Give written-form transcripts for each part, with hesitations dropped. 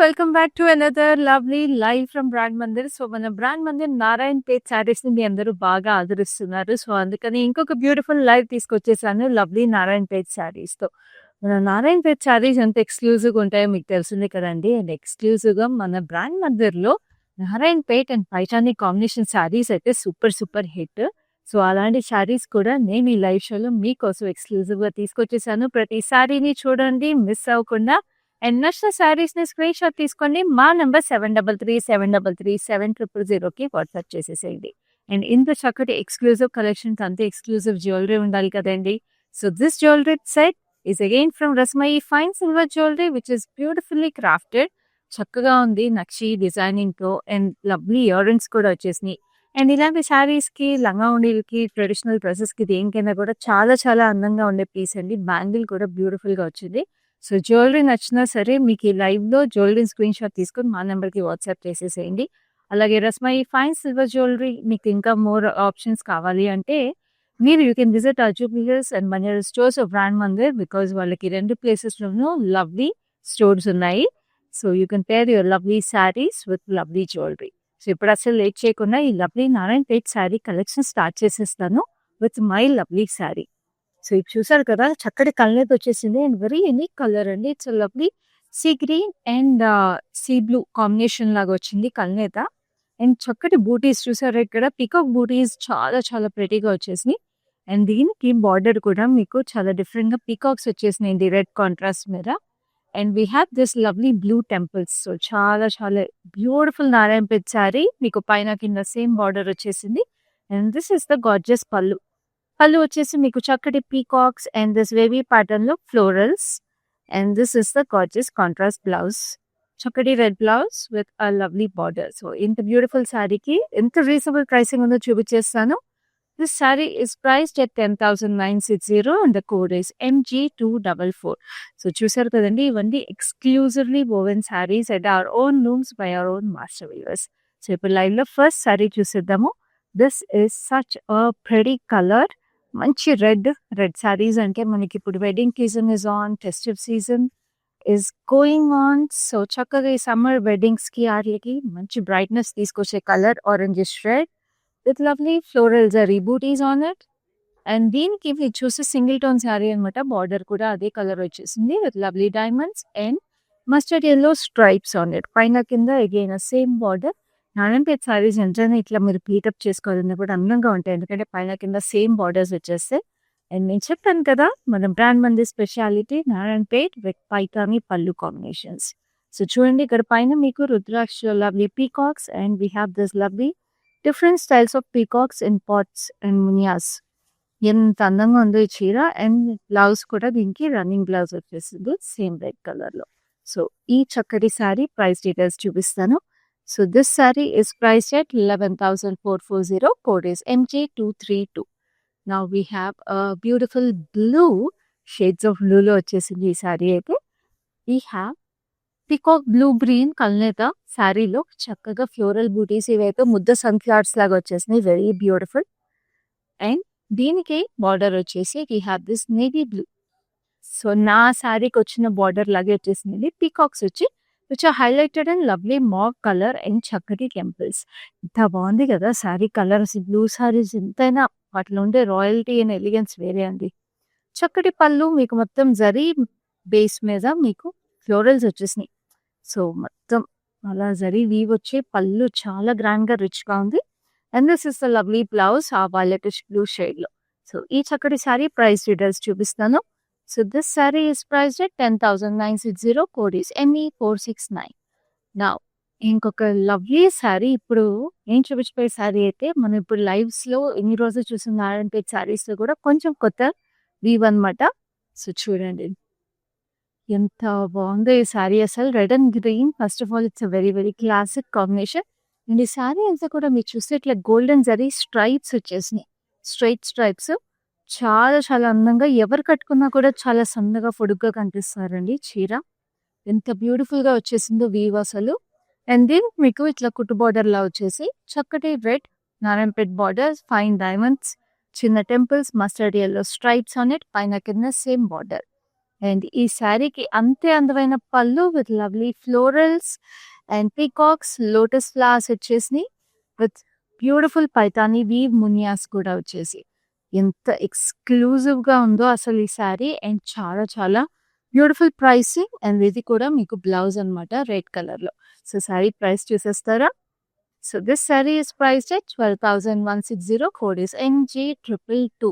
Welcome back to another lovely live from brand Mandir. So, మన brand Mandir Narayanpet శారీస్‌ని మీ అందరూ బాగా ఆదరిస్తున్నారు. సో, అందుకని ఇంకొక బ్యూటిఫుల్ లైవ్ తీసుకొచ్చేసాను లవ్లీ నారాయణపేట్ శారీస్‌తో. మన నారాయణపేట్ శారీస్ ఎంత ఎక్స్‌క్లూజివ్‌గా ఉంటాయో మీకు తెలిసిందే కదండీ. అండ్ ఎక్స్‌క్లూజివ్‌గా మన బ్రాండ్ మందిర్‌లో నారాయణపేట్ అండ్ పైఠానీ కాంబినేషన్ శారీస్ అయితే సూపర్ సూపర్ హిట్. సో, అలాంటి శారీస్ కూడా నేను ఈ లైవ్ షోలో మీకోసం ఎక్స్‌క్లూజివ్‌గా తీసుకొచ్చేసాను. ప్రతి శారీని చూడండి, మిస్ అవ్వకుండా. అండ్ నచ్చిన శారీస్‌ని స్క్రీన్ షాట్ తీసుకోండి. మా నంబర్ 7337337000కి వాట్సాప్ చేసేసేయండి. అండ్ ఇంత చక్కటి ఎక్స్‌క్లూజివ్ కలెక్షన్స్, అంతే ఎక్స్‌క్లూజివ్ జ్యువెలరీ ఉండాలి కదండీ. So, this jewellery set is again from Rasmayi fine silver jewellery which is beautifully crafted. చక్కగా ఉంది నక్షి డిజైనింగ్‌తో అండ్ లవ్లీ ఇయర్ రింగ్స్ కూడా వచ్చేసినాయి. అండ్ ఇలాంటి శారీస్‌కి, లంగా ఓణీలకి, ట్రెడిషనల్ డ్రెసెస్‌కి దేనికైనా కూడా చాలా చాలా అందంగా ఉండే పీస్ అండి. బ్యాంగిల్ కూడా బ్యూటిఫుల్‌గా వచ్చింది. సో, జ్యువెలరీ నచ్చినా సరే మీకు ఈ లైవ్‌లో జ్యువెలరీ స్క్రీన్ షాట్ తీసుకొని మా నంబర్‌కి వాట్సాప్ చేసేసేయండి. అలాగే రస్మయి ఫైన్ సిల్వర్ జ్యువెలరీ మీకు ఇంకా మోర్ ఆప్షన్స్ కావాలి అంటే మీరు యూ కెన్ విజిట్ అజూ హిల్స్ అండ్ మన్యర్ stores of brand Mandir because వాళ్ళకి 2 ప్లేసెస్‌లోనూ లవ్లీ స్టోర్స్ ఉన్నాయి. So, you can pair your lovely saris with lovely jewellery. So, ఇప్పుడు అసలు లేట్ చేయకుండా ఈ lovely Narayanpet sari collection start చేసేస్తాను with my lovely sari. So, ఇది చూసారు కదా చక్కటి కలనేత వచ్చేసింది అండ్ వెరీ యూనిక్ కలర్ అండి. It's lovely sea green and sea blue combination లాగా వచ్చింది కలనేత. అండ్ చక్కటి బూటీస్ చూసారా ఇక్కడ పీకాక్ బూటీస్ చాలా చాలా ప్రెటీగా వచ్చేసినాయి. అండ్ దీనికి బార్డర్ కూడా మీకు చాలా డిఫరెంట్‌గా పీకాక్స్ వచ్చేసినాయండి రెడ్ కాంట్రాస్ట్ మీద. And we have this lovely blue temples. So, చాలా చాలా బ్యూటిఫుల్ నారాయణపేట్ శారీ మీకు పైన కింద సేమ్ బార్డర్ వచ్చేసింది. And this is the gorgeous pallu. Pallu వచ్చేసి మీకు చక్కటి పీకాక్స్ అండ్ దిస్ వేవీ ప్యాటర్న్‌లో florals. And this is the gorgeous contrast blouse. చక్కటి red blouse with a lovely border. So, ఇంత బ్యూటిఫుల్ శారీకి ఎంత రీజనబుల్ ప్రైసింగ్ ఉందో చూపించేస్తాను. This sari is priced at 10,960 and the code is MG244. So, చూసారు కదండీ ఇవన్నీ exclusively woven saris at our own looms by our own master weavers. So, ఇప్పుడు లైవ్‌లో ఫస్ట్ శారీ చూసేద్దాము. This is such a pretty colour. మంచి red saris అంటే మనకి ఇప్పుడు wedding season is on, festive season is going on. So, చక్కగా ఈ సమ్మర్ వెడ్డింగ్స్‌కి ఆట్లికి మంచి బ్రైట్‌నెస్ తీసుకొచ్చే colour orangish red with lovely floral zari butis on it. And దీనికి మీరు చూస్తే సింగిల్ టోన్ శారీ అనమాట. బార్డర్ కూడా అదే కలర్ వచ్చేసింది with lovely diamonds and mustard yellow stripes on it. పైన కింద again same border. Narayanpet saris ఎంతైనా ఇట్లా మీరు పీటప్ చేసుకోవాలన్నా కూడా అందంగా ఉంటాయి. ఎందుకంటే పైన కింద సేమ్ బార్డర్స్ వచ్చేస్తాయి. అండ్ నేను చెప్పాను కదా మన brand Mandir speciality Narayanpet with Paithani pallu combinations. So, చూడండి ఇక్కడ పైన మీకు rudraksha lovely peacocks and we have this lovely different styles of peacocks and pots and munias. ఎంత అందంగా ఉందో ఈ చీర. అండ్ బ్లౌజ్ కూడా దీనికి రన్నింగ్ బ్లౌజ్ వచ్చేసింది సేమ్ రెడ్ కలర్‌లో. సో, ఈ చక్కటి శారీ ప్రైస్ డీటెయిల్స్ చూపిస్తాను. So, this saree is priced at 11,440. Code is MJ232. Now we have a beautiful blue. Shades of blue లో వచ్చేసింది ఈ శారీ అయితే. We have peacock blue green కల్నేత శారీలో చక్కగా ఫ్లోరల్ బూటీస్ ఇవైతే ముద్ద సన్ఫ్లవర్స్ లాగా వచ్చేసినాయి. Very beautiful. అండ్ దీనికి బార్డర్ వచ్చేసి we have this navy blue. So, నా శారీకి వచ్చిన బార్డర్ లాగే వచ్చేసింది. పీకాక్స్ వచ్చి which are highlighted and lovely mauve colour and చక్కటి టెంపుల్స్. ఇంత బాగుంది కదా శారీ కలర్. బ్లూ శారీస్ ఎంతైనా వాటిలో ఉండే రాయల్టీ అండ్ ఎలిగెన్స్ వేరే అండి. చక్కటి పళ్ళు మీకు మొత్తం జరీ బేస్ మీద మీకు ఫ్లోరల్స్ వచ్చేసినాయి. సో, మొత్తం అలా జరీ వీవ్ వచ్చే పళ్ళు చాలా గ్రాండ్‌గా రిచ్‌గా ఉంది. And this is the lovely blouse ఆ వైలెటిష్ బ్లూ షేడ్‌లో. సో, ఈ చక్కటి శారీ ప్రైస్ డీటెయిల్స్ చూపిస్తాను. So, this saree is priced at 10,960. Code is ME469. Now, ఇంకొక లవ్లీ శారీ ఇప్పుడు నేను చూపించబోయే శారీ అయితే మనం ఇప్పుడు లైవ్స్‌లో ఇన్ని రోజులు చూసిన నారాయణపేట్ శారీస్‌లో కూడా కొంచెం కొత్త వీవ్ అనమాట. సో, చూడండి ఎంత బాగుందో ఈ శారీ అసలు. Red and green first of all it's a very very classic combination. And ఈ శారీ అంతా కూడా మీరు చూస్తే ఇట్లా గోల్డెన్ జరీ స్ట్రైప్స్ వచ్చేసినాయి. స్ట్రైట్ స్ట్రైప్స్ చాలా చాలా అందంగా ఎవరు కట్టుకున్నా కూడా చాలా సన్నగా పొడుగ్గా కనిపిస్తారండి చీర. ఎంత బ్యూటిఫుల్‌గా వచ్చేసిందో వీవ్ అసలు. అండ్ దీనికి మీకు ఇట్లా కుట్టు బార్డర్‌లా వచ్చేసి చక్కటి red Narayanpet border, fine diamonds, చిన్న temples, mustard yellow stripes on it. పైన కింద సేమ్ బార్డర్. అండ్ ఈ శారీకి అంతే అందమైన పళ్ళు with lovely florals and peacocks, lotus flowers వచ్చేసినాయి విత్ బ్యూటిఫుల్ పైతాని వీవ్ మునియాస్ కూడా వచ్చేసి ఎంత ఎక్స్క్లూజివ్గా ఉందో అసలు ఈ శారీ. అండ్ చాలా చాలా బ్యూటిఫుల్ ప్రైసింగ్. అండ్ ఇది కూడా మీకు బ్లౌజ్ అనమాట రెడ్ కలర్లో. సో శారీ ప్రైస్ చూసేస్తారా? So this sari is priced at 12,160. Code is NG222.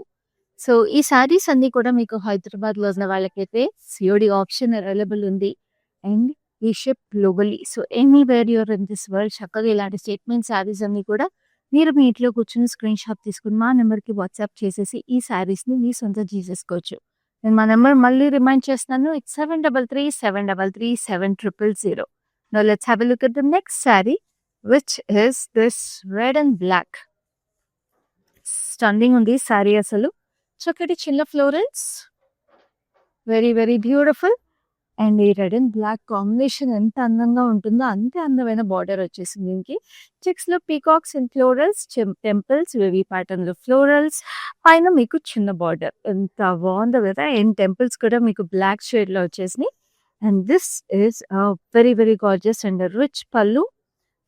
So ఈ శారీస్ అన్ని కూడా మీకు హైదరాబాద్లో ఉన్న వాళ్ళకైతే సిఓడి ఆప్షన్ అవైలబుల్ ఉంది. అండ్ ఈ ship globally. So anywhere you're in this world చక్కగా ఇలాంటి స్టేట్మెంట్ శారీస్ అన్ని కూడా మీరు మీ ఇంట్లో కూర్చొని స్క్రీన్ షాట్ తీసుకుని మా నెంబర్కి వాట్సాప్ చేసేసి ఈ శారీస్ని మీ సొంత చేసేసుకోవచ్చు. నేను మా నెంబర్ మళ్ళీ రిమైండ్ చేస్తున్నాను. It's 7337337000. Now let's have a look at the next saree, which is this red and black. Stunning ఉంది శారీ అసలు. చక్కటి చిన్న florals, very very beautiful. And ఈ రెడ్ అండ్ బ్లాక్ కాంబినేషన్ ఎంత అందంగా ఉంటుందో అంతే అందమైన బార్డర్ వచ్చేసింది దీనికి. చెక్స్ లో peacocks and florals, temples, wavy pattern లో ఫ్లోరల్స్, పైన మీకు చిన్న బార్డర్ ఎంత బాగుందో కదా. అండ్ టెంపుల్స్ కూడా మీకు బ్లాక్ షేడ్ లో వచ్చేసినాయి. And this is very very gorgeous and rich పళ్ళు,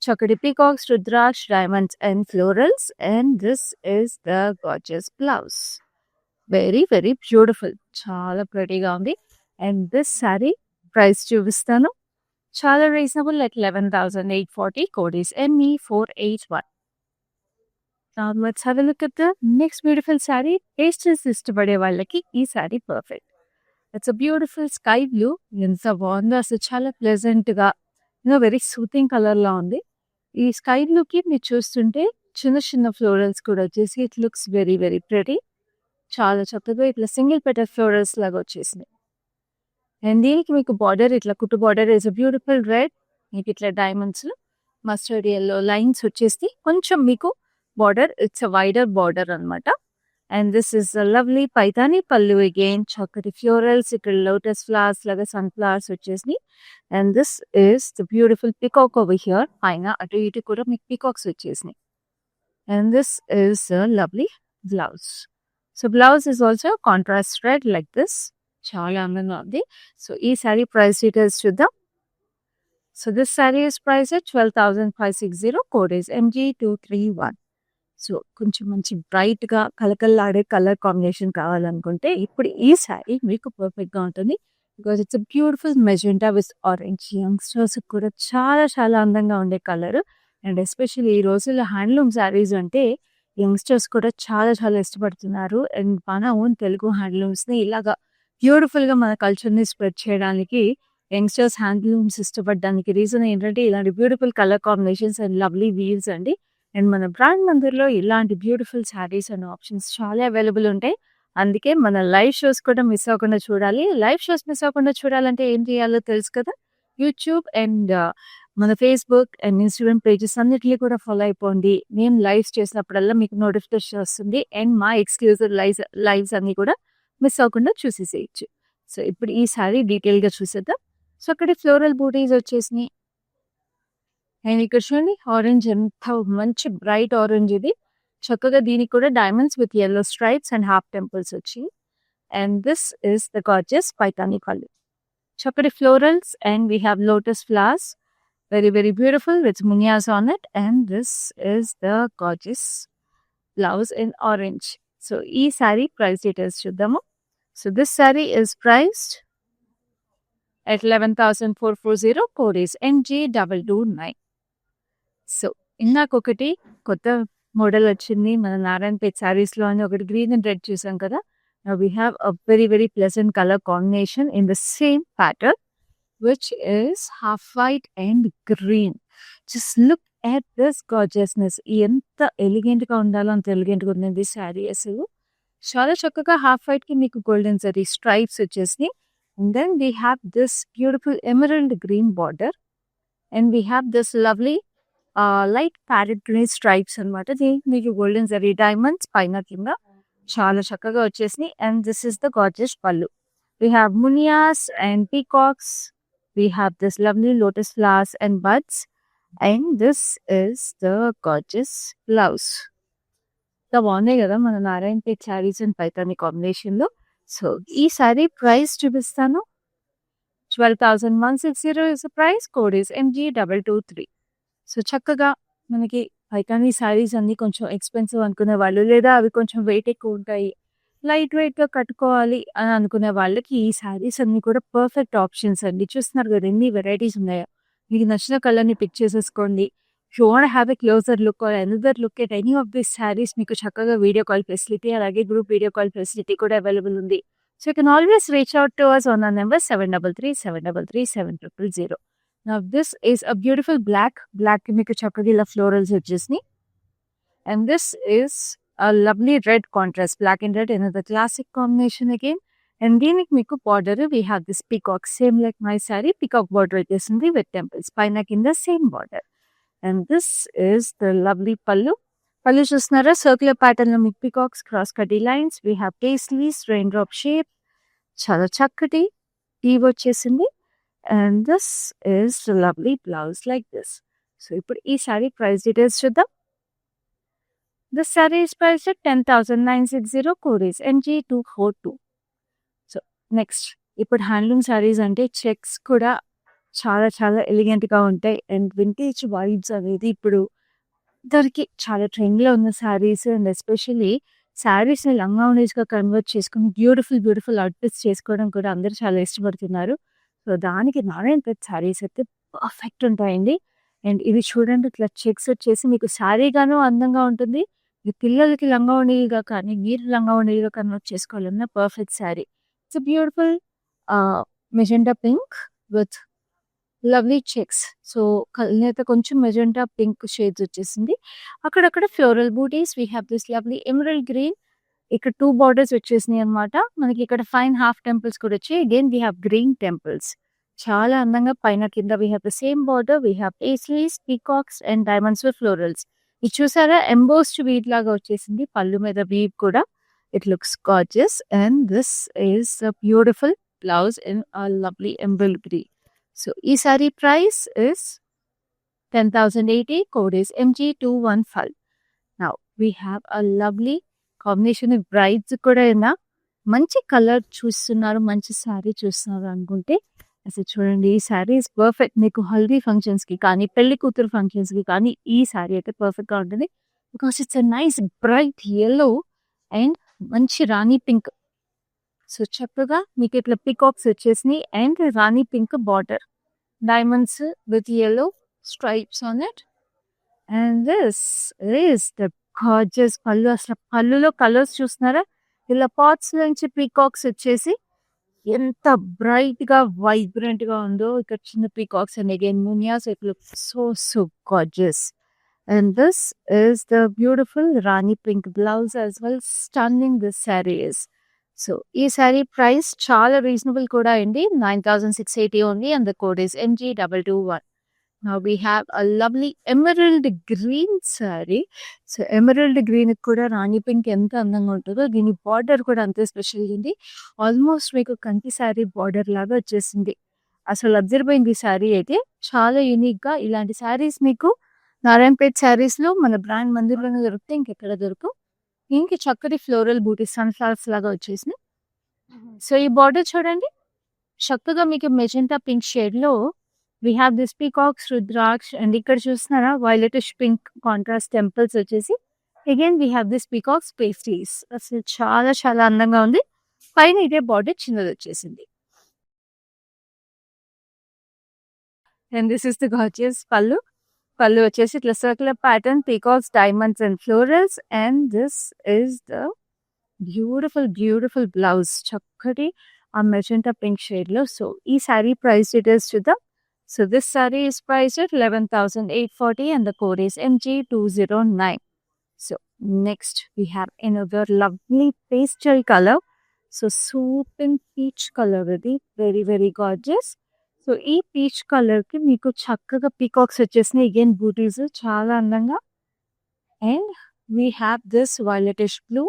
చక్కటి peacocks, rudraksha, diamonds and florals. And this is the gorgeous blouse. Very very beautiful, చాలా ప్రెటీగా ఉంది. అండ్ దిస్ శారీ ప్రైస్ చూపిస్తాను. చాలా reasonable at 11,840. Code is ME481. Now let's have a look at the next beautiful saree. Pastes ఇష్టపడే వాళ్ళకి ఈ sari perfect. It's a beautiful sky blue. ఎంత బాగుందో అసలు, చాలా ప్లెజెంట్గా వెరీ సూతింగ్ కలర్లో ఉంది. ఈ స్కై బ్లూకి మీరు చూస్తుంటే చిన్న చిన్న ఫ్లోరల్స్ కూడా వచ్చేసి it looks very very pretty. చాలా చక్కగా ఇట్లా సింగిల్ పెటల్ ఫ్లోరల్స్ లాగా వచ్చేసినాయి. అండ్ దీనికి మీకు బార్డర్ ఇట్లా కుట్టు border is a beautiful red. మీకు ఇట్లా డైమండ్స్, మస్టర్డ్ ఎల్లో లైన్స్ వచ్చేసి కొంచెం మీకు border it's a wider border అనమాట. And this is a lovely Paithani pallu again, చక్కటి ఫ్లోరల్స్, ఇక్కడ లోటస్ ఫ్లవర్స్ లాగా సన్ ఫ్లవర్స్ వచ్చేసి. And this is the beautiful peacock over here. పైన అటు ఇటు కూడా మీకు పికాక్స్ వచ్చేసినాయి. And this is a lovely blouse. So blouse is also contrast red like this. చాలా అందంగా ఉంది. సో ఈ శారీ ప్రైస్ డీటెయిల్స్ చూద్దాం. So this sari is price at 12,560. Code is MG231. So కొంచెం మంచి బ్రైట్గా కలకల్లాడే కలర్ కాంబినేషన్ కావాలనుకుంటే ఇప్పుడు ఈ శారీ మీకు పర్ఫెక్ట్గా ఉంటుంది. Because it's a beautiful magenta with orange. Youngsters కూడా చాలా చాలా అందంగా ఉండే కలర్. అండ్ ఎస్పెషల్లీ ఈ రోజుల్లో హ్యాండ్లూమ్ శారీస్ అంటే యంగ్స్టర్స్ కూడా చాలా చాలా ఇష్టపడుతున్నారు. అండ్ మన ఓన్ తెలుగు హ్యాండ్లూమ్స్ని ఇలాగా బ్యూటిఫుల్గా మన కల్చర్ని స్ప్రెడ్ చేయడానికి యంగ్స్టర్స్ హ్యాండ్లూమ్స్ ఇష్టపడడానికి రీజన్ ఏంటంటే ఇలాంటి beautiful colour combinations and lovely weaves అండి. అండ్ మన బ్రాండ్ మందిర్లో ఇలాంటి బ్యూటిఫుల్ శారీస్ అండ్ ఆప్షన్స్ చాలా అవైలబుల్ ఉంటాయి. అందుకే మన లైవ్ షోస్ కూడా మిస్ అవ్వకుండా చూడాలి. లైవ్ షోస్ మిస్ అవ్వకుండా చూడాలంటే ఏం చేయాలో తెలుసు కదా. యూట్యూబ్ అండ్ మన ఫేస్బుక్ అండ్ ఇన్స్టాగ్రామ్ పేజెస్ అన్నిటినీ కూడా ఫాలో అయిపోండి. మేము లైవ్స్ చేసినప్పుడల్లా మీకు నోటిఫికేషన్ వస్తుంది. అండ్ మా ఎక్స్క్లూజివ్ లైవ్స్ అన్ని కూడా మిస్ అవ్వకుండా చూసేసేయచ్చు. సో ఇప్పుడు ఈ శారీ డీటెయిల్గా చూసేద్దాం. సో అక్కడ ఫ్లోరల్ బూటీస్ వచ్చేసినాయి. అండ్ ఇక్కడ చూడండి ఆరెంజ్, ఎంత మంచి బ్రైట్ ఆరెంజ్ ఇది. చక్కగా దీనికి కూడా diamonds with yellow stripes and half temples వచ్చి. And this is the gorgeous Paithani pallu, చక్కటి florals. And we have lotus flowers, very very beautiful with munias on it. And this is the gorgeous blouse in orange. So ఈ sari price details చూద్దాము. So this sari is priced at 11,440. Code is NG229. So ఇందాకొకటి కొత్త model వచ్చింది మన నారాయణపేట్ శారీస్లో అని, ఒకటి green and red చూసాం కదా. We have a very very pleasant colour combination in the same pattern which is half white and green. Just look at this gorgeousness. ఎంత ఎలిగెంట్గా ఉండాలో అంత ఎలిగెంట్గా ఉంది శారీ అసలు. చాలా చక్కగా హాఫ్ వైట్కి మీకు గోల్డెన్ జరీ స్ట్రైప్స్ వచ్చేసి. And then we have this beautiful emerald green border. And we have this lovely light parrot green stripes అనమాట. దీనికి మీకు గోల్డెన్ జరీ డైమండ్స్ పైన కింద చాలా చక్కగా వచ్చేసినాయి. And this is the gorgeous పళ్ళు. We have munias and peacocks. We have this lovely lotus flowers and buds. And this is the gorgeous blouse. బాగున్నాయి కదా మన నారాయణపేట్ శారీస్ అండ్ పైతాని కాంబినేషన్లో. సో ఈ సారీ ప్రైస్ చూపిస్తాను. 12,160 is the price. Code is MG223. So చక్కగా మనకి పైతానీ సారీస్ అన్నీ కొంచెం ఎక్స్‌పెన్సివ్ అనుకునే వాళ్ళు, లేదా అవి కొంచెం వెయిట్ ఎక్కువ ఉంటాయి, లైట్ వెయిట్‌గా కట్టుకోవాలి అని అనుకునే వాళ్ళకి ఈ సారీస్ అన్నీ కూడా పర్ఫెక్ట్ ఆప్షన్స్ అండి. చూస్తున్నారు కదా ఎన్ని వెరైటీస్ ఉన్నాయో. మీకు నచ్చిన కలర్‌ని పిక్ చేసేసుకోండి. If you want have a closer look or another look at any of these saris, మీకు చక్కగా వీడియో కాల్ ఫెసిలిటీ, అలాగే గ్రూప్ వీడియో కాల్ ఫెసిలిటీ కూడా అవైలబుల్ ఉంది. So you can always reach out to us on our number 7337337000. Now this is a beautiful black. Black కి మీకు చక్కగా ఇలా florals వచ్చేసినాయి. And this is a lovely red contrast. Black and red, another classic combination again. And దీనికి మీకు border, we have this peacock, same like my saree, peacock border వచ్చేసింది with temples. పైన కింద same border. And this is the lovely pallu. పళ్ళు చూస్తున్నారా, circular pattern లో మీకు peacocks, cross కటీ lines, we have paisleys, raindrop shape, చాలా చక్కటి టీవ్ వచ్చేసింది. And this is the lovely blouse like this. So ఇప్పుడు ఈ సారీ ప్రైస్ డీటెయిల్స్ చూద్దాం. This sari is price 10,960. Code is MG242. So next, ఇప్పుడు హ్యాండ్లూమ్ సారీస్ అంటే చెక్స్ కూడా చాలా చాలా ఎలిగెంట్గా ఉంటాయి. అండ్ వింటేజ్ వైబ్స్ అనేది ఇప్పుడు అందరికి చాలా ట్రెండ్లో ఉన్న శారీస్. అండ్ ఎస్పెషల్లీ శారీస్ని లంగా ఉండేజ్గా కన్వర్ట్ చేసుకుని బ్యూటిఫుల్ బ్యూటిఫుల్ అవుట్ఫిట్స్ చేసుకోవడం కూడా అందరూ చాలా ఇష్టపడుతున్నారు. సో దానికి నారాయణపేట్ శారీస్ అయితే పర్ఫెక్ట్ ఉంటాయండి. అండ్ ఇది చూడండి, ఇట్లా చెక్స్ వచ్చేసి మీకు శారీగాను అందంగా ఉంటుంది. మీ పిల్లలకి లంగా ఉండేగా కానీ మీరు లంగా ఉండేగా కన్వర్ట్ చేసుకోవాలన్న perfect sari. It's beautiful magenta pink with lovely checks. So నేత కొంచెం మెజెంటా పింక్ షేడ్స్ వచ్చేసింది. అక్కడక్కడ floral butis. We have this lovely emerald green. ఇక్కడ 2 బార్డర్స్ వచ్చేసినాయి అనమాట. మనకి ఇక్కడ ఫైన్ హాఫ్ టెంపుల్స్ కూడా వచ్చాయి. Again we have green temples. చాలా అందంగా పైన కింద we have the same border. We have paisleys, peacocks and diamonds with florals. ఇది చూసారా, ఎంబోస్డ్ వీవ్ లాగా వచ్చేసింది. పళ్ళు మీద వీవ్ కూడా. It looks gorgeous. And this is a beautiful blouse in a lovely embroidery. So, ఈ sari price is 10,080. Code is MG215. Now, we have a lovely combination of brides కూడా అయినా మంచి కలర్ చూస్తున్నారు, మంచి సారీ చూస్తున్నారు అనుకుంటే అసలు చూడండి, ఈ సారీ ఇస్ పర్ఫెక్ట్. మీకు హల్దీ ఫంక్షన్స్కి కానీ పెళ్లి కూతురు ఫంక్షన్స్కి కానీ ఈ సారీ అయితే పర్ఫెక్ట్గా ఉంటుంది. Because it's a nice bright yellow and మంచి రాణి పింక్. సో చక్కగా మీకు ఇట్లా పికాక్స్ వచ్చేసినాయి and Rani pink border, diamonds with yellow stripes on it. And this is the gorgeous పళ్ళు. అసలు పళ్ళులో కలర్స్ చూస్తున్నారా, ఇలా పాట్స్ నుంచి పీకాక్స్ వచ్చేసి ఎంత బ్రైట్గా వైబ్రెంట్గా ఉందో. ఇక్కడ చిన్న peacocks and again మునియాస్. It look so so gorgeous. And this is the beautiful Rani pink blouse as well. Stunning this sari is. So ఈ శారీ ప్రైస్ చాలా రీజనబుల్ కూడా అండి. 9,680 only. And the code is MG221. Now we have a lovely emerald green saree. So emerald green కూడా రాణి pink ఎంత అందంగా ఉంటుందో, దీని border కూడా అంతే స్పెషల్ ఉంది. ఆల్మోస్ట్ మీకు కంకి శారీ బార్డర్ లాగా వచ్చేసింది. అసలు అబ్జర్వ్ అయింది ఈ శారీ అయితే చాలా యూనిక్గా. ఇలాంటి శారీస్ మీకు నారాయణపేట్ శారీస్లో మన బ్రాండ్ మందిర్లోనే దొరికితే ఇంకెక్కడ దొరకవు. దీనికి చక్కటి ఫ్లోరల్ బూటీ సన్ఫ్లవర్స్ లాగా వచ్చేసినాయి. సో ఈ బార్డర్ చూడండి, చక్కగా మీకు మెజెంటా పింక్ షేడ్లో we have this peacocks, rudraksha. And ఇక్కడ చూస్తున్నారా, వైలెటిష్ పింక్ కాంట్రాస్ట్ టెంపుల్స్ వచ్చేసి. Again we have this peacocks pastries. అసలు చాలా చాలా అందంగా ఉంది. పైన ఇదే బార్డర్ చిన్నది వచ్చేసింది. And this is the gorgeous పళ్ళు. పళ్ళు వచ్చేసి ఇట్లా circular pattern, peacocks, diamonds and florals. And this is the beautiful beautiful blouse, చక్కటి ఆ మెజెంటా పింక్ షేడ్లో. సో ఈ శారీ ప్రైస్ డీటెయిల్స్ చూద్దాం. So this sari is priced at 11,840 and the code is MG209. So next we have another lovely pastel color. So super peach color ఇది, very very gorgeous. So ఈ peach colour కి మీకు చక్కగా peacocks వచ్చేసినాయి. Again బూటీస్ చాలా అందంగా. And we have this violetish blue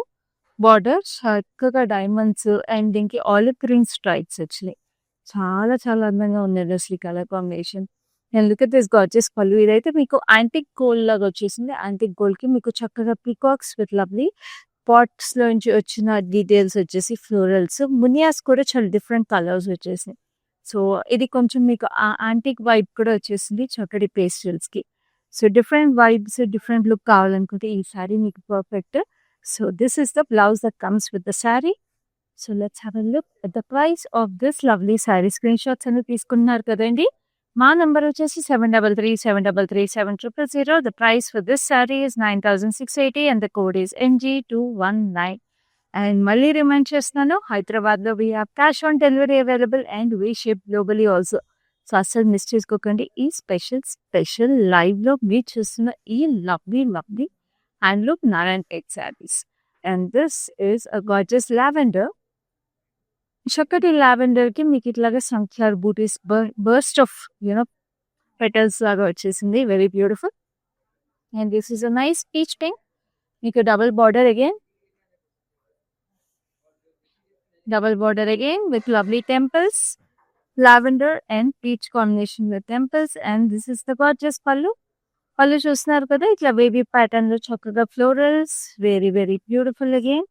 border, చక్కగా diamonds and దీనికి ఆలివ్ గ్రీన్ స్ట్రైప్స్ వచ్చినాయి. చాలా చాలా అందంగా ఉన్నది అసలు ఈ colour combination. And look at this gorgeous పళ్ళు. ఇదైతే మీకు యాంటిక్ గోల్డ్ లాగా వచ్చేసింది. యాంటిక్ గోల్డ్ కి మీకు చక్కగా పీకాక్స్ విత్ లవ్లీ పాట్స్ లోంచి వచ్చిన డీటెయిల్స్ వచ్చేసి ఫ్లోరల్స్, మునియాస్ కూడా చాలా డిఫరెంట్ కలర్స్ వచ్చేసాయి. సో ఇది కొంచెం మీకు యాంటిక్ వైబ్ కూడా వచ్చేసింది చక్కటి పేస్టల్స్ కి. So different vibes, different look కావాలనుకుంటే ఈ శారీ మీకు perfect. So this is the blouse that comes with the sari. So let's have a look at the price of this lovely sari. Screen shots అనేది తీసుకున్నారు కదండి. మా నంబర్ వచ్చేసి 7337337000. The price for this saree is 9680 and the code is MG219. And మళ్ళీ remind చేస్తున్నాను, హైదరాబాద్లో we have cash on delivery available and we ship globally also. So అస్సలు miss చేసుకోకండి. ఈ స్పెషల్ లైవ్లో మీరు చూస్తున్న ఈ lovely handloom Narayanpet saris. And this is a gorgeous lavender. చక్కటి లావెండర్కి మీకు ఇట్లాగా sunflower butis burst of petals లాగా వచ్చేసింది. Very beautiful. And this is a nice peach pink. మీకు double border again with lovely temples, lavender and peach combination with temples. And this is the gorgeous pallu చూస్తున్నారు కదా, ఇట్లా wavy pattern లో చక్కగా florals, very very beautiful. Again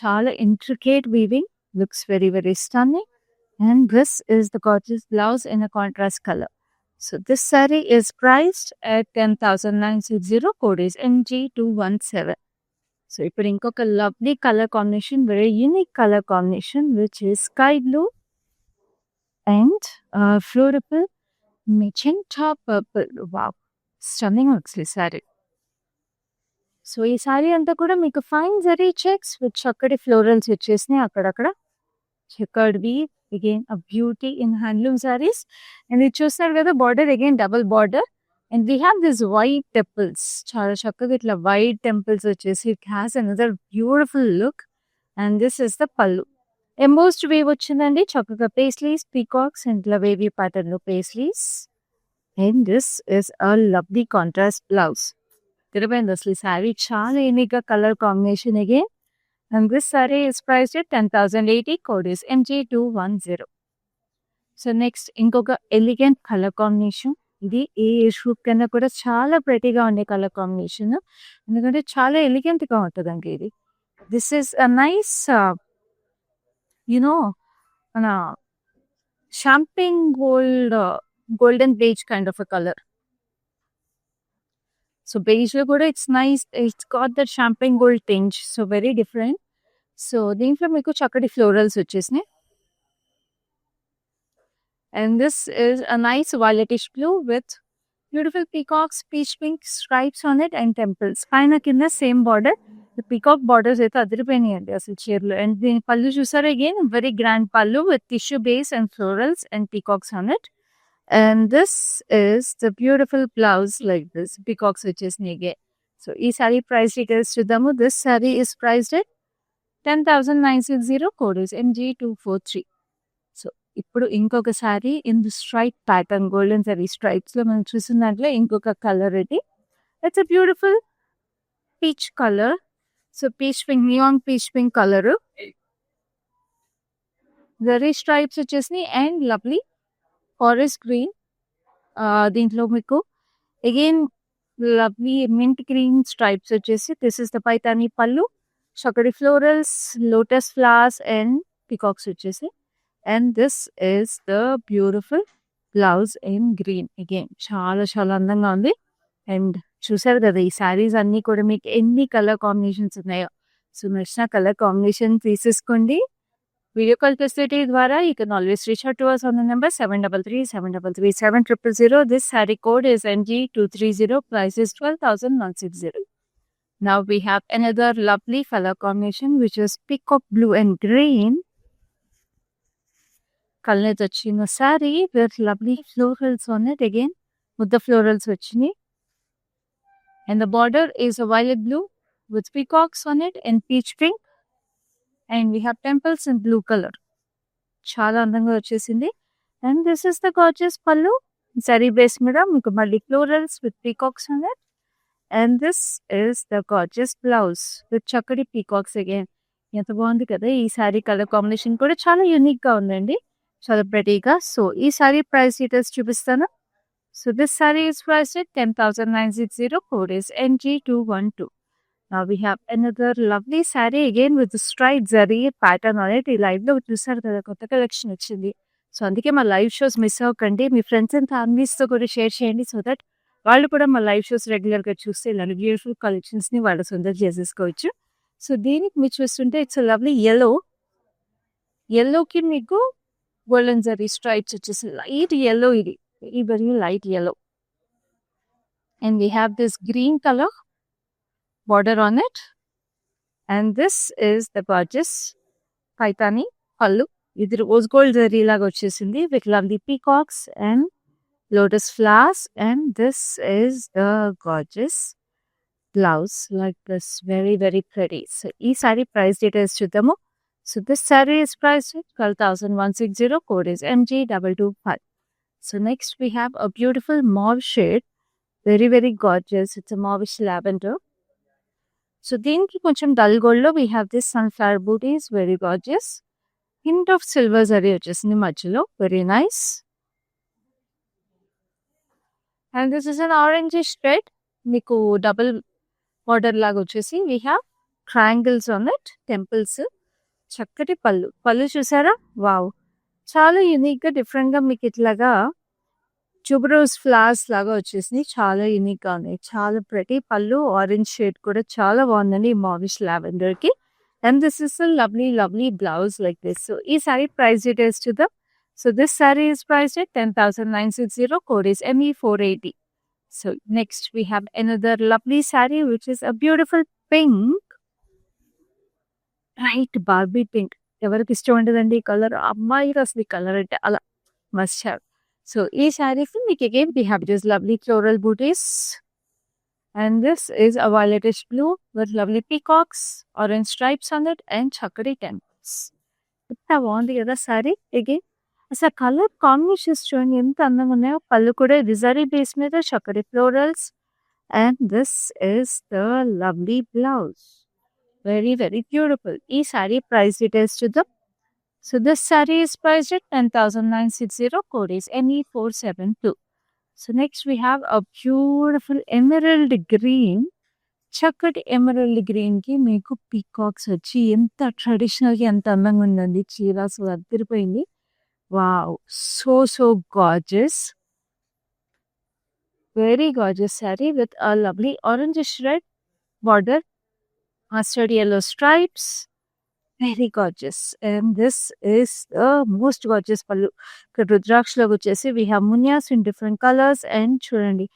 చాలా intricate weaving, looks very stunning. And this is the gorgeous blouse in a contrast color. So this saree is priced at 10,960. Code is MG217. So ఇప్పుడు ఇంకొక lovely color combination, very unique color combination, which is sky blue and floral magenta purple. Wow, stunning actually saree. So ఈ సారీ అంతా కూడా మీకు fine zari checks with చక్కటి florals వచ్చేసినాయి అక్కడక్కడ. Checkered weave, again a beauty in handloom saris. And ఇది చూస్తున్నారు కదా, border again double border. And we have this white temples, చాలా చక్కగా ఇట్లా వైట్ టెంపుల్స్ వచ్చేసి it has another beautiful look. And this is the pallu. Embossed wave వచ్చిందండి, చక్కగా paisleys, peacocks and ఇట్లా వేవీ ప్యాటర్న్ లో paisleys. And this is a lovely contrast blouse. Tirupati అసలు శారీ చాలా యూనిక్ గా colour combination again. And this sari is priced at 10,080. Code is MG210. So next ఇంకొక elegant colour combination. ఇది ఏ age group కన్నా కూడా చాలా ప్రెటీగా ఉండే కలర్ కాంబినేషన్, ఎందుకంటే చాలా ఎలిగెంట్ గా ఉంటుంది అండి ఇది. దిస్ ఇస్ అ నైస్ మన champagne golden beige kind of a colour. So beige లో కూడా it's nice, it's got that champagne gold tinge, so very different. So దీంట్లో మీకు చక్కటి ఫ్లోరల్స్ వచ్చేసినాయి. And this is a nice violetish blue with beautiful peacocks, peach pink stripes on it and temples. పైన కింద same border. Peacock borders అయితే అదిరిపోయినాయండి అసలు చీరలు. And దీని పళ్ళు చూసారా, అగైన్ వెరీ గ్రాండ్ పళ్ళు with tissue base and florals and peacocks on it. And this is the beautiful blouse like this, peacocks వచ్చేసినాయి again. So ఈ saree price details చూద్దాము. This saree is priced at 10,960. Code is MG243. So ఇప్పుడు ఇంకొక saree in the stripe pattern, golden saree stripes లో మనం చూసిన దాంట్లో ఇంకొక కలర్ ఇది. It's a beautiful peach color. So peach pink, neon peach pink colour. Zari stripes వచ్చేసినాయి and lovely forest green. దీంట్లో మీకు again lovely mint green stripes వచ్చేసి. This is the Paithani pallu, చక్కటి florals, lotus flowers and peacocks వచ్చేసి. And this is the beautiful blouse in green. Again చాలా చాలా అందంగా ఉంది. అండ్ చూసారు కదా, ఈ శారీస్ అన్నీ కూడా మీకు ఎన్ని కలర్ కాంబినేషన్స్ ఉన్నాయో. సో నచ్చిన కలర్ కాంబినేషన్ తీసేసుకోండి. Video call facility ద్వారా you can always reach out to us on the number 7337337000. This saree code is MG230. Price is 12,160. Now we have another lovely color combination, which is peacock blue and green. Kalnet వచ్చిన saree with lovely florals on it again. With the florals వచ్చినాయి. And the border is a violet blue with peacocks on it and peach pink. And we have temples in blue color. చాలా అందంగా వచ్చేసింది. And this is the gorgeous పల్లు. Sorry base మీద మీకు మళ్ళీ florals with peacocks on it. And this is the gorgeous blouse with చక్కటి peacocks again. ఎంత బాగుంది కదా ఈ సారీ కలర్ కాంబినేషన్ కూడా చాలా యూనిక్ గా ఉందండి, చాలా ప్రెటీగా. సో ఈ సారీ ప్రైస్ డీటెయిల్స్ చూపిస్తాను. So this sari is priced at 10,960. Code is MG212. Now we have another lovely saree again with the striped zari pattern on it. ఈ లైవ్ లో చూసారు కదా కొత్త కలెక్షన్ వచ్చింది. సో అందుకే మా లైవ్ షోస్ మిస్ అవ్వకండి. మీ ఫ్రెండ్స్ అండ్ ఫ్యామిలీస్ తో కూడా షేర్ చేయండి సో దట్ వాళ్ళు కూడా మా లైవ్ షోస్ రెగ్యులర్ గా చూస్తే ఇలాంటి బ్యూటిఫుల్ కలెక్షన్స్ ని వాళ్ళ సొంతం చేసేసుకోవచ్చు. సో దీనికి మీరు చూస్తుంటే ఇట్స్ లవ్లీ ఎల్లోకి మీకు గోల్డెన్ జరీ స్ట్రైప్స్ వచ్చేసి లైట్ ఎల్లో, ఇది very very light yellow. And we have this green colour border on it, and this is the gorgeous paitani pallu. ఇది రోజ్ గోల్డ్ జరీ లాగా వచ్చేసింది with lovely peacocks and lotus flowers, and this is the gorgeous blouse like this, very very pretty. So ఈ saree price details చూద్దాము. So this saree is priced at 12,160, code is MG225. So next we have a beautiful mauve shade, very very gorgeous. It's a mauvish lavender. So దీనికి కొంచెం dull gold లో we have this sunflower butis, very gorgeous. Hint of silver zari వచ్చేసింది మధ్యలో, very nice. And this is an orangish red, మీకు double border లాగా వచ్చేసి we have triangles on it, temples. చక్కటి పళ్ళు చూసారా, వావ్, చాలా యూనిక్ గా డిఫరెంట్ గా మీకు ఇట్లాగా ట్యూబరోస్ ఫ్లవర్స్ లాగా వచ్చేసింది, చాలా యూనిక్ గా ఉన్నాయి. చాలా ప్రతి పళ్ళు, ఆరెంజ్ షేడ్ కూడా చాలా బాగుందండి మావిష్ లావెండర్ కి. And this is lovely blouse like this. So ఈ సారీ ప్రైస్ డీటెయిల్స్ చూద్దాం. So this sari is priced at 10,960, code is ME480. So next we have another lovely sorry which is a beautiful pink, right Barbie pink. ఎవరికి ఇష్టం ఉండదండి ఈ colour, అమ్మాయికి అసలు ఈ colour అంటే అలా must have. So each saree మీకు again we have this lovely floral booties, and this is a violetish blue with lovely peacocks, orange stripes on it, and chakri temples. ఎంత బాగుంది కదా సారీ. అగైన్ అసలు colour combinations చూడండి ఎంత అందంగా ఉన్నాయో. పళ్ళు కూడా రిజరీ బేస్ మీద చక్కటి florals, and this is the lovely blouse, very very beautiful. ఈ సారీ ప్రైస్ డీటెయిల్స్ చూద్దాం. So this saree is priced at 10,960, code is ME472. So next we have a beautiful emerald green. చక్కటి ఎమరల్డ్ గ్రీన్ కి మీకు peacocks వచ్చి ఎంత traditional గా ఎంత అందంగా ఉందండి చీర, అసలు అదిరిపోయింది. Wow, so gorgeous, very gorgeous saree with a lovely orangish red border, mustard yellow stripes, very gorgeous. And this is the most gorgeous పళ్ళు. ఇక్కడ రుద్రాక్షలో వచ్చేసి we have మునియాస్ in different colours, and చూడండి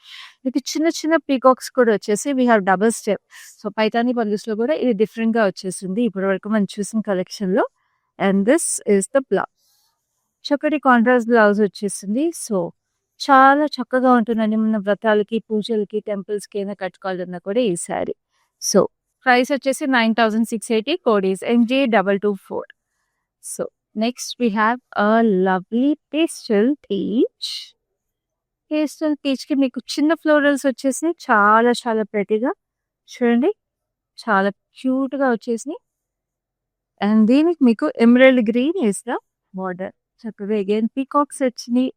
మీకు చిన్న చిన్న పీకాక్స్ కూడా వచ్చేసి we have double step. So Paithani pallus లో కూడా ఇది డిఫరెంట్ గా వచ్చేసింది ఇప్పటి వరకు మనం చూసిన కలెక్షన్ లో. And this is the blouse, చక్కటి కాంట్రాస్ట్ బ్లౌజ్ వచ్చేసింది. సో చాలా చక్కగా ఉంటుందండి మన వ్రతాలకి, పూజలకి, టెంపుల్స్ కి అయినా కట్టుకోవాలన్నా కూడా ఈ సారీ. సో ప్రైస్ వచ్చేసి 9,680, code is MJ224. So next we have a lovely pastel peach. Pastel peach కి మీకు చిన్న ఫ్లోరల్స్ వచ్చేసి చాలా చాలా ప్రెటీగా చూడండి, చాలా క్యూట్ గా వచ్చేసి. అండ్ దీనికి మీకు emerald green is the border. చక్కగా అగైన్ పీకాక్స్ వచ్చినాయి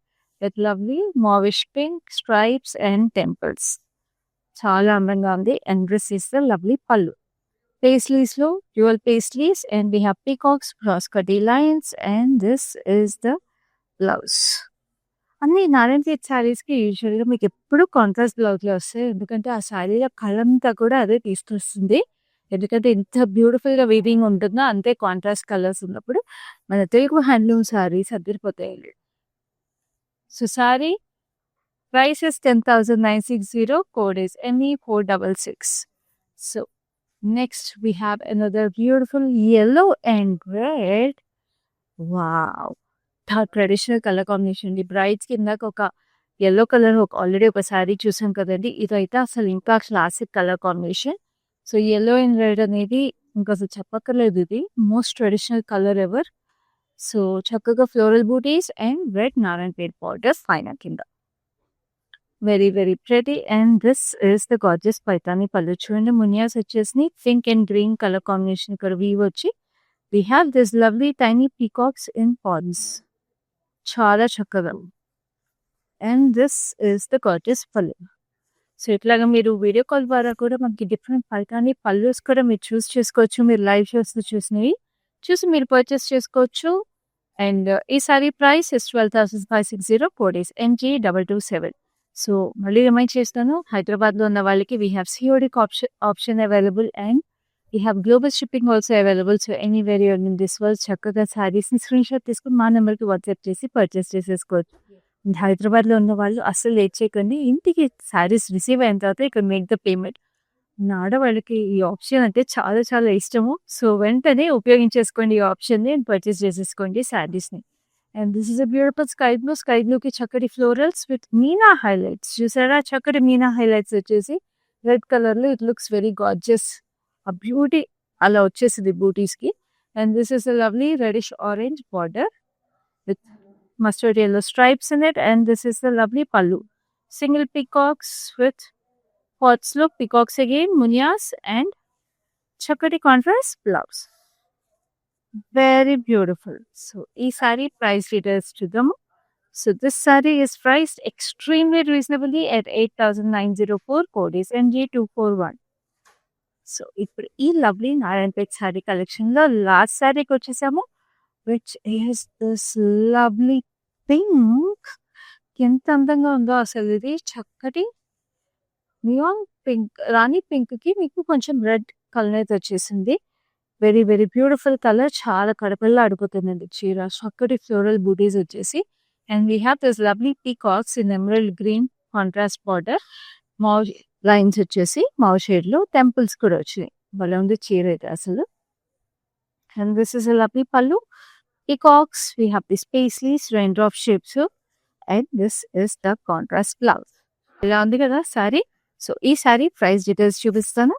with lovely mauvish pink stripes and temples, చాలా అందంగా ఉంది. And this is the lovely pallu. Paisleys లో dual paisleys, and we have peacocks, cross కటీ lines, and this is the blouse. అన్ని నారాయణపేట్ శారీస్ కి usual గా మీకు ఎప్పుడు కాంట్రాస్ట్ బ్లౌజ్ లో వస్తాయి, ఎందుకంటే ఆ శారీలో కలంతా కూడా అదే తీసుకొస్తుంది. ఎందుకంటే ఎంత బ్యూటిఫుల్ గా వీవింగ్ ఉంటుందో అంతే కాంట్రాస్ట్ కలర్స్ ఉన్నప్పుడు మన తెలుగు హ్యాండ్లూమ్ శారీస్ అదిరిపోతాయండి. So sari price is 10,960, code is ME466. So next we have another beautiful yellow and red. Wow, traditional colour combination అండి. బ్రైడ్స్ కి ఇందాక ఒక ఎల్లో కలర్ ఆల్రెడీ ఒక శారీ చూసాం కదండి, ఇదైతే అసలు ఇంకా classic colour combination. So yellow and red అనేది ఇంకా అసలు చెప్పక్కర్లేదు, ఇది most traditional colour ever. So చక్కగా floral butis and red Narayanpet border పైన కింద, very very pretty. And this is the gorgeous Paithani pallu. చూడండి మునియాస్ వచ్చేసి pink and green colour combination ఇక్కడ వీవ్ వచ్చి we have this lovely tiny peacocks in pans, చాలా చక్కగా. And this is the gorgeous pallu. So, ఇట్లాగా మీరు వీడియో కాల్ ద్వారా కూడా మనకి డిఫరెంట్ పైతాని పల్లూస్ కూడా మీరు చూస్ చేసుకోవచ్చు. మీరు లైవ్ షోస్‌లో చూసినవి చూసి మీరు పర్చేస్ చేసుకోవచ్చు. అండ్ ఈ sari price is 12,560 code is NG227. So, మళ్ళీ రిమైండ్ చేస్తాను. హైదరాబాద్‌లో ఉన్న వాళ్ళకి we have COD option available and we have global shipping also available. So, anywhere you are in this world చక్కగా సారీస్‌ని స్క్రీన్‌షాట్ తీసుకొని మా నెంబర్‌కి వాట్సాప్ చేసి పర్చేస్ చేసేసుకోవచ్చు. అండ్ హైదరాబాద్‌లో ఉన్న వాళ్ళు అస్సలు లేట్ చేయకండి. ఇంటికి సారీస్ రిసీవ్ అయిన తర్వాత you can make the payment. ఆడవాళ్ళకి ఈ ఆప్షన్ అంటే చాలా చాలా ఇష్టము. సో, వెంటనే ఉపయోగించేసుకోండి ఈ ఆప్షన్‌ని అండ్ పర్చేస్ చేసేసుకోండి శారీస్‌ని. And this is a beautiful sky blue. Sky బ్లూకి చక్కటి ఫ్లోరల్స్ విత్ మీనా హైలైట్స్ చూసారా? చక్కటి మీనా హైలైట్స్ వచ్చేసి రెడ్ కలర్‌లో ఇట్ లుక్స్ వెరీ గార్జియస్. ఆ బ్యూటీ అలా వచ్చేసింది బూటీస్‌కి. And this is a lovely reddish orange border with mustard yellow stripes in it, and this is the lovely pallu. Single peacocks with pots look, peacocks again, munyas, and chakati contrast blouse. Very beautiful. So, ee saree price details to them. So, this saree is priced extremely reasonably at 8,904, code is NG241. So, ఇప్పుడు ఈ lovely Narayanpet sorry కలెక్షన్‌లో last సారీకి వచ్చేసాము. Which is this lovely pink. ఎంత అందంగా ఉందో అసలు ఇది. చక్కటి నియాన్ పింక్, రాణి పింక్‌కి మీకు కొంచెం రెడ్ కలర్ అయితే వచ్చేసింది. Very very beautiful colour. చాలా కడపల్లాడిపోతుందండి చీర. చక్కటి ఫ్లోరల్ బూటీస్ వచ్చేసి and we have this lovely peacocks in emerald green contrast border. Mauve lines వచ్చేసి మావ్ షేడ్‌లో టెంపుల్స్ కూడా వచ్చినాయి. భలే ఉంది చీర అయితే అసలు. And this is a lovely పల్లు. Peacocks, we have these paisleys, raindrop shapes, and this is the contrast blouse. ఇలా ఉంది కదా సారీ. సో, ఈ సారీ ప్రైస్ డీటెయిల్స్ చూపిస్తాను.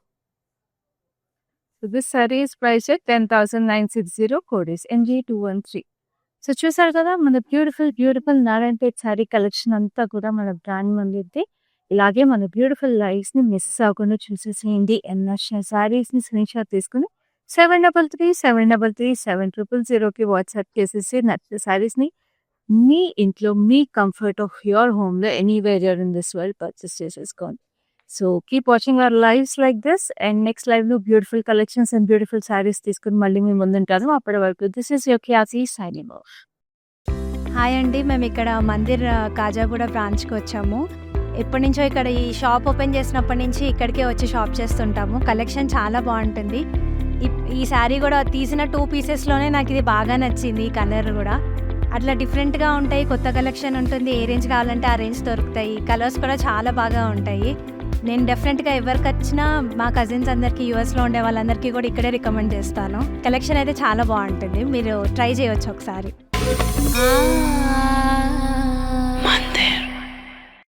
So, this sari is price at 10,960, code is NG213. So, చూసారు కదా మన beautiful Narayanpet sorry collection అంతా కూడా మన బ్రాండ్ మంది. ఇలాగే మన బ్యూటిఫుల్ లైవ్స్‌ని మిస్ అవ్వకుండా చూసేసేయండి. అండ్ నచ్చిన సారీస్‌ని స్క్రీన్‌షాట్ తీసుకొని 7333730000కి వాట్సాప్ చేసేసి నచ్చిన సారీస్‌ని మీ ఇంట్లో మీ కంఫర్ట్ ఆఫ్ యువర్ హోమ్‌లో anywhere you're in this world purchase చేసేసుకోండి. So, keep watching our lives like this and next లైవ్‌లో beautiful collections and beautiful saris తీసుకొని మళ్ళీ మీ ముందుంటాను. అప్పటి వరకు this is your Casey signing off. Hi అండి. మేము ఇక్కడ మందిర్ కాజాగూడ బ్రాంచ్‌కి వచ్చాము. ఎప్పటినుంచో ఇక్కడ ఈ షాప్ ఓపెన్ చేసినప్పటి నుంచి ఇక్కడికే వచ్చి షాప్ చేస్తుంటాము. కలెక్షన్ చాలా బాగుంటుంది. ఈ శారీ కూడా తీసిన 2 పీసెస్‌లోనే నాకు ఇది బాగా నచ్చింది. ఈ కలర్ కూడా అట్లా డిఫరెంట్‌గా ఉంటాయి. కొత్త కలెక్షన్ ఉంటుంది. ఏ రేంజ్ కావాలంటే ఆ రేంజ్ దొరుకుతాయి. కలర్స్ కూడా చాలా బాగా ఉంటాయి. నేను డెఫినెట్‌గా ఎవరికి వచ్చినా మా కజిన్స్ అందరికీ యూఎస్‌లో ఉండే వాళ్ళందరికీ కూడా ఇక్కడే రికమెండ్ చేస్తాను. కలెక్షన్ అయితే చాలా బాగుంటుంది. మీరు ట్రై చేయొచ్చు ఒకసారి.